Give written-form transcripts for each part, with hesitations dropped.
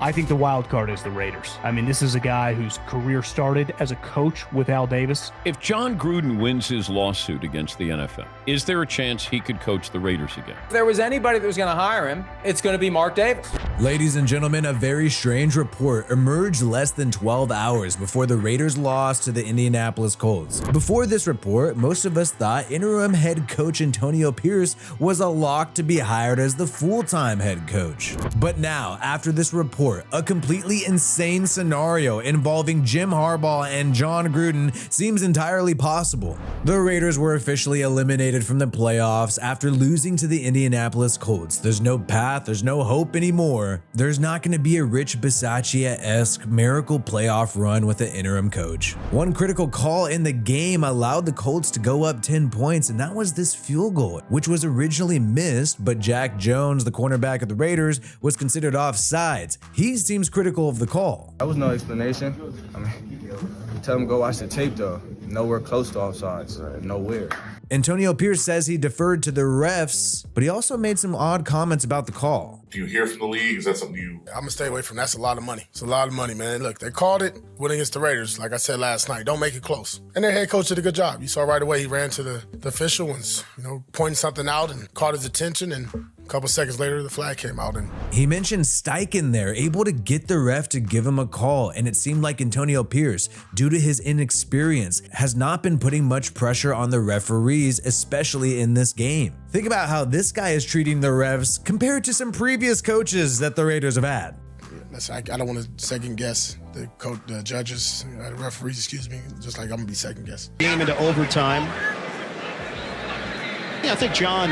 I think the wild card is the Raiders. I mean, this is a guy whose career started as a coach with Al Davis. If Jon Gruden wins his lawsuit against the NFL, is there a chance he could coach the Raiders again? If there was anybody that was going to hire him, it's going to be Mark Davis. Ladies and gentlemen, a very strange report emerged less than 12 hours before the Raiders lost to the Indianapolis Colts. Before this report, most of us thought interim head coach Antonio Pierce was a lock to be hired as the full-time head coach. But now, after this report, a completely insane scenario involving Jim Harbaugh and Jon Gruden seems entirely possible. The Raiders were officially eliminated from the playoffs after losing to the Indianapolis Colts. There's no path, there's no hope anymore. There's not going to be a Rich Bisaccia-esque miracle playoff run with an interim coach. One critical call in the game allowed the Colts to go up 10 points, and that was this field goal, which was originally missed, but Jack Jones, the cornerback of the Raiders, was considered offsides. He seems critical of the call. That was no explanation. I mean, tell him go watch the tape though. Nowhere close to offsides. Nowhere. Antonio Pierce says he deferred to the refs, but he also made some odd comments about the call. Do you hear from the league? Is that something you... I'm gonna stay away from that. That's a lot of money. It's a lot of money, man. Look, they called it, went against the Raiders, like I said last night. Don't make it close. And their head coach did a good job. You saw right away he ran to the official and, pointing something out and caught his attention, and a couple seconds later, the flag came out. And he mentioned Steichen there, able to get the ref to give him a call, and it seemed like Antonio Pierce, due to his inexperience, has not been putting much pressure on the referees, especially in this game. Think about how this guy is treating the refs compared to some previous coaches that the Raiders have had. I don't want to second guess the judges, the referees, just like I'm gonna be second guess. Game into overtime. Yeah, I think Jon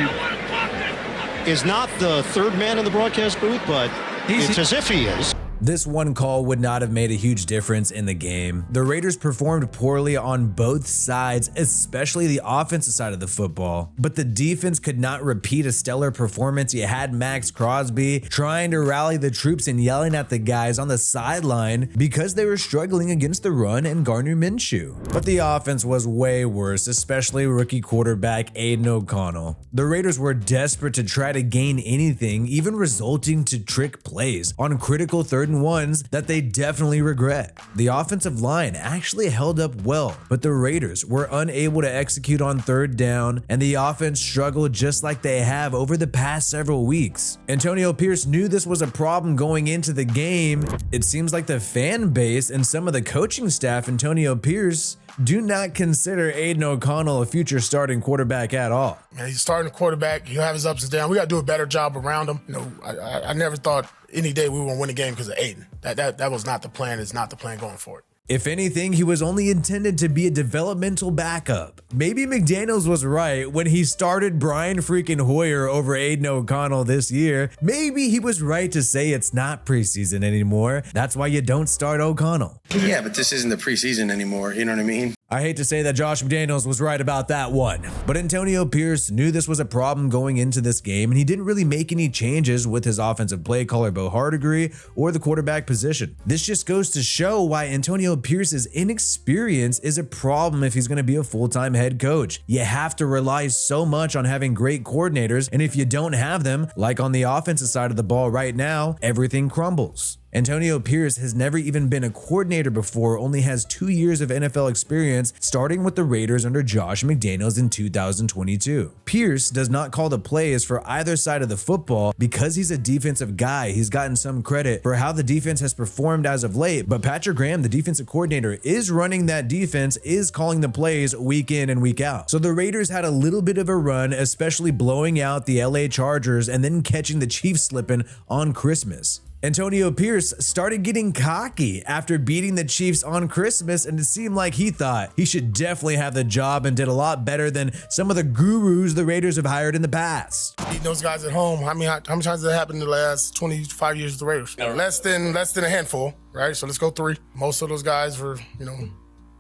is not the third man in the broadcast booth, but it's as if he is. This one call would not have made a huge difference in the game. The Raiders performed poorly on both sides, especially the offensive side of the football, but the defense could not repeat a stellar performance. You had Max Crosby trying to rally the troops and yelling at the guys on the sideline because they were struggling against the run and Gardner Minshew. But the offense was way worse, especially rookie quarterback Aiden O'Connell. The Raiders were desperate to try to gain anything, even resulting to trick plays on critical third and ones that they definitely regret. The offensive line actually held up well, but the Raiders were unable to execute on third down, and the offense struggled just like they have over the past several weeks. Antonio Pierce knew this was a problem going into the game. It seems like the fan base and some of the coaching staff, Antonio Pierce, do not consider Aiden O'Connell a future starting quarterback at all. Man, he's starting quarterback. He'll have his ups and downs. We got to do a better job around him. I never thought any day we were going to win a game because of Aiden. That was not the plan. It's not the plan going forward. If anything, he was only intended to be a developmental backup. Maybe McDaniels was right when he started Brian freaking Hoyer over Aiden O'Connell this year. Maybe he was right to say it's not preseason anymore. That's why you don't start O'Connell. Yeah, but this isn't the preseason anymore. You know what I mean? I hate to say that Josh McDaniels was right about that one, but Antonio Pierce knew this was a problem going into this game, and he didn't really make any changes with his offensive play caller Bo Hardegree or the quarterback position. This just goes to show why Antonio Pierce's inexperience is a problem if he's going to be a full-time head coach. You have to rely so much on having great coordinators, and if you don't have them, like on the offensive side of the ball right now, everything crumbles. Antonio Pierce has never even been a coordinator before, only has 2 years of NFL experience, starting with the Raiders under Josh McDaniels in 2022. Pierce does not call the plays for either side of the football because he's a defensive guy. He's gotten some credit for how the defense has performed as of late, but Patrick Graham, the defensive coordinator, is running that defense, is calling the plays week in and week out. So the Raiders had a little bit of a run, especially blowing out the LA Chargers and then catching the Chiefs slipping on Christmas. Antonio Pierce started getting cocky after beating the Chiefs on Christmas, and it seemed like he thought he should definitely have the job and did a lot better than some of the gurus the Raiders have hired in the past. Beating those guys at home, how many times has that happened in the last 25 years of the Raiders? Less than a handful, right? So let's go 3. Most of those guys were,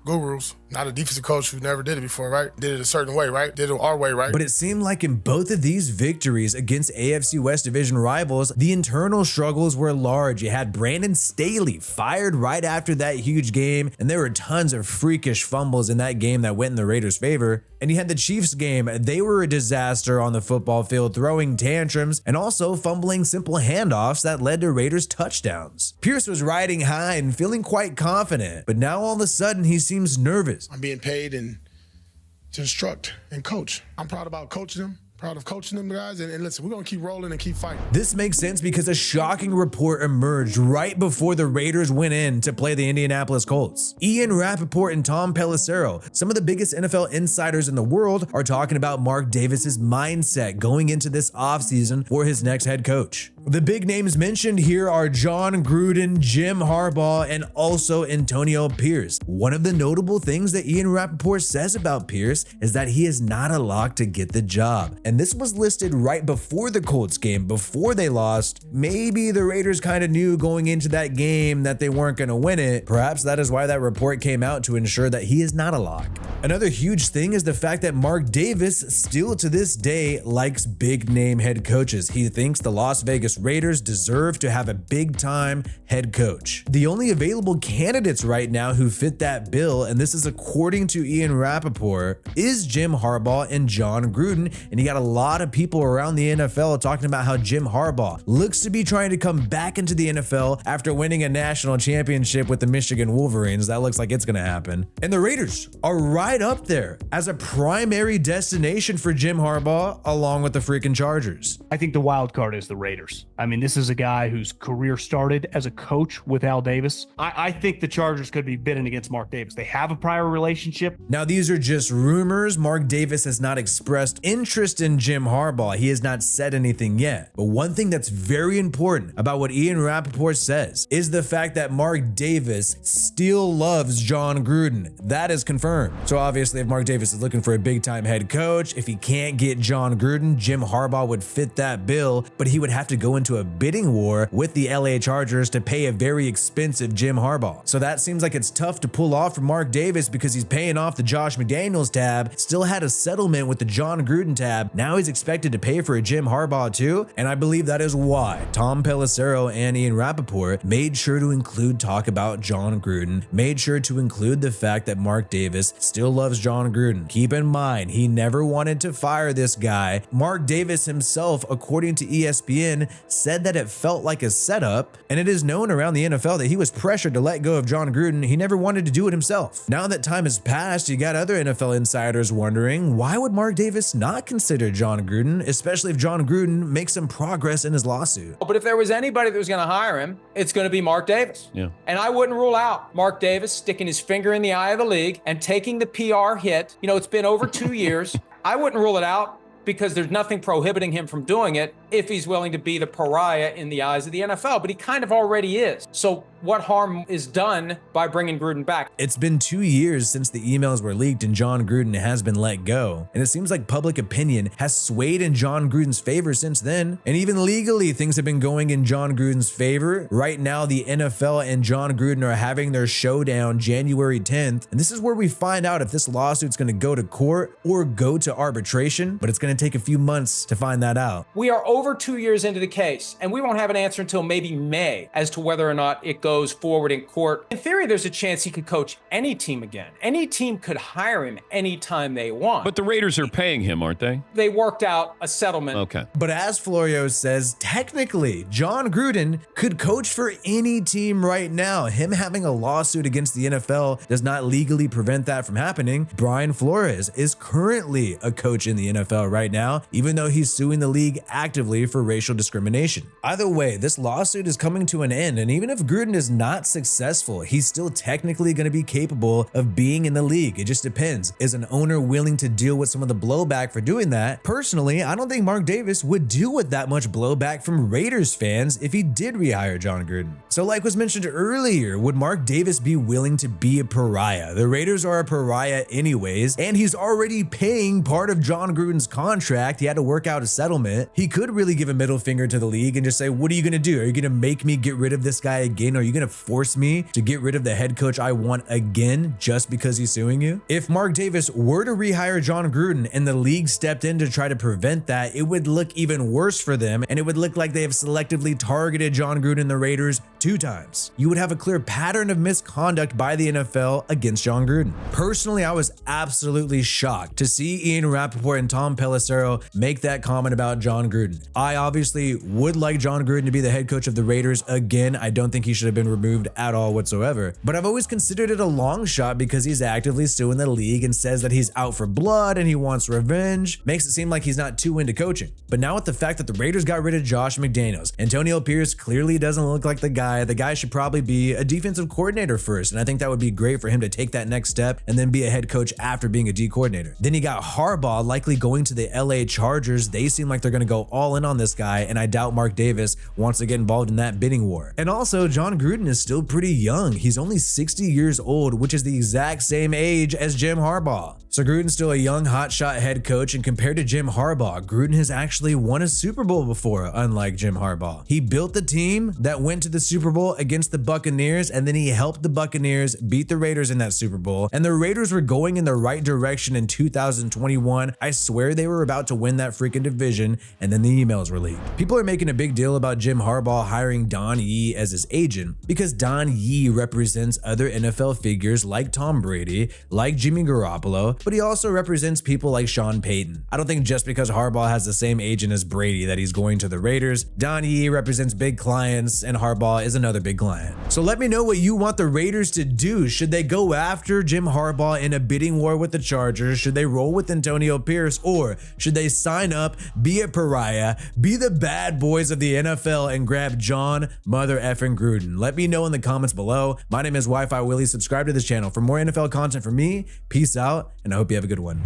gurus, not a defensive coach who never did it before, right? Did it a certain way, right? Did it our way, right? But it seemed like in both of these victories against AFC West division rivals, the internal struggles were large. You had Brandon Staley fired right after that huge game, and there were tons of freakish fumbles in that game that went in the Raiders' favor. And you had the Chiefs game. They were a disaster on the football field, throwing tantrums and also fumbling simple handoffs that led to Raiders touchdowns. Pierce was riding high and feeling quite confident, but now all of a sudden he seems nervous. I'm being paid and to instruct and coach. I'm proud about coaching them. Proud of coaching them guys, and listen, we're gonna keep rolling and keep fighting. This makes sense because a shocking report emerged right before the Raiders went in to play the Indianapolis Colts. Rapoport and Tom Pelissero, some of the biggest NFL insiders in the world, are talking about Mark Davis's mindset going into this offseason for his next head coach. The big names mentioned here are Jon Gruden, Jim Harbaugh, and also Antonio Pierce. One of the notable things that Rapoport says about Pierce is that he is not a lock to get the job. And this was listed right before the Colts game, before they lost. Maybe the Raiders kind of knew going into that game that they weren't going to win it. Perhaps that is why that report came out, to ensure that he is not a lock. Another huge thing is the fact that Mark Davis still to this day likes big name head coaches. He thinks the Las Vegas Raiders deserve to have a big time head coach. The only available candidates right now who fit that bill, and this is according to Rapoport, is Jim Harbaugh and Jon Gruden. And you got a lot of people around the NFL talking about how Jim Harbaugh looks to be trying to come back into the NFL after winning a national championship with the Michigan Wolverines. That looks like it's going to happen. And the Raiders are right up there as a primary destination for Jim Harbaugh, along with the freaking Chargers. I think the wild card is the Raiders. I mean, this is a guy whose career started as a coach with Al Davis. I think the Chargers could be bidding against Mark Davis. They have a prior relationship. Now, these are just rumors. Mark Davis has not expressed interest in Jim Harbaugh. He has not said anything yet. But one thing that's very important about what Rapoport says is the fact that Mark Davis still loves Jon Gruden. That is confirmed. So obviously, if Mark Davis is looking for a big-time head coach, if he can't get Jon Gruden, Jim Harbaugh would fit that bill, but he would have to go into a bidding war with the LA Chargers to pay a very expensive Jim Harbaugh. So that seems like it's tough to pull off for Mark Davis because he's paying off the Josh McDaniels tab, still had a settlement with the Jon Gruden tab. Now he's expected to pay for a Jim Harbaugh too, and I believe that is why Tom Pelissero and Rapoport made sure to include talk about Jon Gruden, made sure to include the fact that Mark Davis still loves Jon Gruden. Keep in mind, he never wanted to fire this guy. Mark Davis himself, according to ESPN, said that it felt like a setup, and it is known around the NFL that he was pressured to let go of Jon Gruden. He never wanted to do it himself. Now that time has passed, you got other NFL insiders wondering, why would Mark Davis not consider Jon Gruden, especially if Jon Gruden makes some progress in his lawsuit? But if there was anybody that was going to hire him, it's going to be Mark Davis. Yeah. And I wouldn't rule out Mark Davis sticking his finger in the eye of the league and taking the PR hit. You know, it's been over 2 years. I wouldn't rule it out because there's nothing prohibiting him from doing it if he's willing to be the pariah in the eyes of the NFL, but he kind of already is. So what harm is done by bringing Gruden back? It's been 2 years since the emails were leaked and Jon Gruden has been let go. And it seems like public opinion has swayed in Jon Gruden's favor since then. And even legally, things have been going in Jon Gruden's favor. Right now, the NFL and Jon Gruden are having their showdown January 10th. And this is where we find out if this lawsuit's going to go to court or go to arbitration, but it's going to take a few months to find that out. We are over 2 years into the case, and we won't have an answer until maybe May as to whether or not it goes forward in court. In theory, there's a chance he could coach any team again. Any team could hire him anytime they want. But the Raiders are paying him, aren't they? They worked out a settlement. Okay. But as Florio says, technically, Jon Gruden could coach for any team right now. Him having a lawsuit against the NFL does not legally prevent that from happening. Brian Flores is currently a coach in the NFL right now, even though he's suing the league actively for racial discrimination. Either way, this lawsuit is coming to an end, and even if Gruden is not successful, he's still technically going to be capable of being in the league. It just depends. Is an owner willing to deal with some of the blowback for doing that? Personally, I don't think Mark Davis would deal with that much blowback from Raiders fans if he did rehire Jon Gruden. So like was mentioned earlier, would Mark Davis be willing to be a pariah? The Raiders are a pariah anyways, and he's already paying part of Jon Gruden's contract. He had to work out a settlement. He could really give a middle finger to the league and just say, what are you going to do? Are you going to make me get rid of this guy again? Are you going to force me to get rid of the head coach I want again just because he's suing you? If Mark Davis were to rehire Jon Gruden and the league stepped in to try to prevent that, it would look even worse for them, and it would look like they have selectively targeted Jon Gruden and the Raiders 2 times. You would have a clear pattern of misconduct by the NFL against Jon Gruden. Personally, I was absolutely shocked to see Ian Rapoport and Tom Pelissero make that comment about Jon Gruden. I obviously would like Jon Gruden to be the head coach of the Raiders again. I don't think he should have been removed at all whatsoever, but I've always considered it a long shot because he's actively suing the league and says that he's out for blood and he wants revenge. Makes it seem like he's not too into coaching. But now with the fact that the Raiders got rid of Josh McDaniels, Antonio Pierce clearly doesn't look like the guy. The guy should probably be a defensive coordinator first, and I think that would be great for him to take that next step and then be a head coach after being a D coordinator. Then you got Harbaugh likely going to the LA Chargers. They seem like they're going to go all in on this guy, and I doubt Mark Davis wants to get involved in that bidding war. And also, Jon Gruden is still pretty young. He's only 60 years old, which is the exact same age as Jim Harbaugh. So Gruden's still a young hotshot head coach, and compared to Jim Harbaugh, Gruden has actually won a Super Bowl before, unlike Jim Harbaugh. He built the team that went to the Super Bowl against the Buccaneers, and then he helped the Buccaneers beat the Raiders in that Super Bowl, and the Raiders were going in the right direction in 2021. I swear they were about to win that freaking division, and then the emails were leaked. People are making a big deal about Jim Harbaugh hiring Don Yee as his agent because Don Yee represents other NFL figures like Tom Brady, like Jimmy Garoppolo, but he also represents people like Sean Payton. I don't think just because Harbaugh has the same agent as Brady that he's going to the Raiders. Don Yee represents big clients and Harbaugh is another big client. So let me know what you want the Raiders to do. Should they go after Jim Harbaugh in a bidding war with the Chargers? Should they roll with Antonio Pierce, or should they sign up, be a pariah, be the bad boys of the NFL and grab Jon mother effing Gruden? Let me know in the comments below. My name is Wi-Fi Willie. Subscribe to this channel for more NFL content from me. Peace out, and I hope you have a good one.